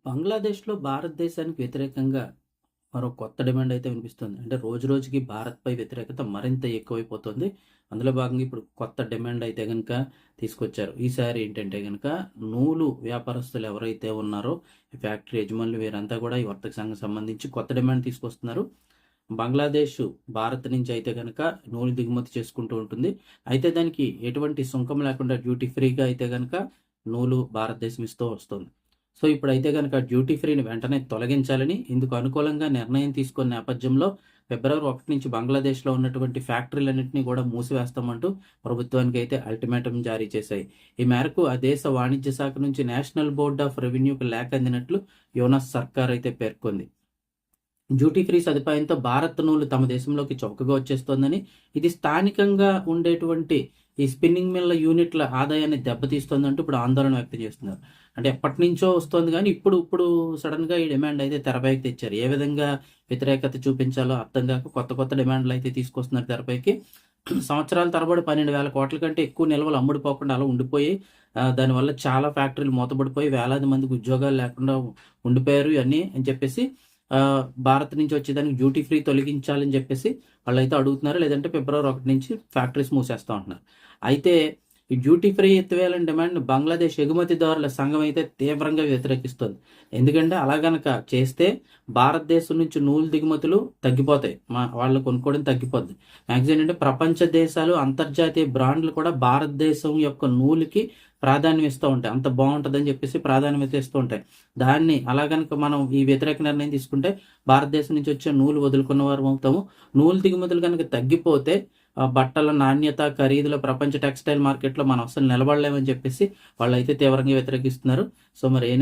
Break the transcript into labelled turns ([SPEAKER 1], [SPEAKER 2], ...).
[SPEAKER 1] బంగ్లాదేశ్‌లో భారతదేశానికి వ్యతిరేకంగా మరో కొత్త డిమాండ్ అయితే వినిపిస్తుంది. అంటే రోజురోజుకి భారత్‌పై వ్యతిరేకత మరింత ఎక్కువైపోతుంది. అందులో భాగంగా ఇప్పుడు కొత్త డిమాండ్ అయితే గనుక తీసుకొచ్చారు. ఈసారి ఏంటంటే గనుక నూలు వ్యాపారస్తులు ఎవరైతే ఉన్నారో ఈ ఫ్యాక్టరీ యజమానులు వీరంతా కూడా ఈ వర్తక సంఘం సంబంధించి కొత్త డిమాండ్ తీసుకొస్తున్నారు. బంగ్లాదేశ్ భారత్ నుంచి అయితే గనక నూలు దిగుమతి చేసుకుంటూ ఉంటుంది. అయితే దానికి ఎటువంటి సుంకం లేకుండా డ్యూటీ ఫ్రీగా అయితే గనక నూలు భారతదేశం ఇస్తూ వస్తుంది. సో, ఇప్పుడైతే గనక డ్యూటీ ఫ్రీని వెంటనే తొలగించాలని ఇందుకు అనుకూలంగా నిర్ణయం తీసుకున్న నేపథ్యంలో ఫిబ్రవరి 1 నుంచి బంగ్లాదేశ్‌లో ఉన్నటువంటి ఫ్యాక్టరీలన్నింటినీ కూడా మూసివేస్తామంటూ ప్రభుత్వానికైతే అల్టిమేటం జారీ చేశాయి. ఈ మేరకు ఆ దేశ వాణిజ్య శాఖ నుంచి నేషనల్ బోర్డ్ ఆఫ్ రెవెన్యూకి లేఖ అందినట్లు యోనస్ సర్కార్ అయితే పేర్కొంది. డ్యూటీ ఫ్రీ సదుపాయంతో భారత్ నూలు తమ దేశంలోకి చౌకగా వచ్చేస్తోందని, ఇది స్థానికంగా ఉండేటువంటి ఈ స్పిన్నింగ్ మిల్ల యూనిట్ల ఆదాయాన్ని దెబ్బతీస్తోందంటూ ఇప్పుడు ఆందోళన వ్యక్తం చేస్తున్నారు. అంటే ఎప్పటినుంచో వస్తోంది గానీ ఇప్పుడు సడెన్‌గా ఈ డిమాండ్ అయితే తెరపైకి తెచ్చారు. ఏ విధంగా వ్యతిరేకత చూపించాలో అర్థం కాక కొత్త డిమాండ్‌లు అయితే తీసుకొస్తున్నారు తెరపైకి. సంవత్సరాల తరబడి 12,000 కోట్ల కంటే ఎక్కువ నిల్వలు అమ్ముడుపోకుండా అలా ఉండిపోయి దానివల్ల చాలా ఫ్యాక్టరీలు మూతపడిపోయి వేలాది మందికి ఉద్యోగాలు లేకుండా ఉండిపోయారు ఇయన్నీ అని చెప్పేసి భారత్ నుంచి వచ్చేదానికి డ్యూటీ ఫ్రీ తొలగించాలని చెప్పేసి వాళ్ళైతే అడుగుతున్నారు. లేదంటే ఫిబ్రవరి 1 నుంచి ఫ్యాక్టరీస్ మూసేస్తా ఉంటున్నారు. అయితే ఈ డ్యూటీ ఫ్రీ ఎత్తివేయాలని డిమాండ్ బంగ్లాదేశ్ ఎగుమతిదారుల సంఘం అయితే తీవ్రంగా వ్యతిరేకిస్తుంది. ఎందుకంటే అలా గనక చేస్తే భారతదేశం నుంచి నూలు దిగుమతులు తగ్గిపోతాయి. వాళ్ళు కొనుక్కోవడం తగ్గిపోద్ది. మ్యాక్సిమం ఏంటంటే ప్రపంచ దేశాలు, అంతర్జాతీయ బ్రాండ్లు కూడా భారతదేశం యొక్క నూలుకి ప్రాధాన్యం ఇస్తూ ఉంటాయి. అంత బాగుంటుందని చెప్పేసి ప్రాధాన్యత ఇస్తూ ఉంటాయి. దాన్ని అలా గనక మనం ఈ వ్యతిరేక నిర్ణయం తీసుకుంటే భారతదేశం నుంచి వచ్చే నూలు వదులుకున్న వారు అవుతాము. నూలు దిగుమతులు కనుక తగ్గిపోతే బట్టల నాణ్యత, ఖరీదులో ప్రపంచ టెక్స్టైల్ మార్కెట్‌లో మనం అసలు నిలబడలేమని చెప్పేసి వాళ్ళైతే తీవ్రంగా వ్యతిరేకిస్తున్నారు. సో, మరి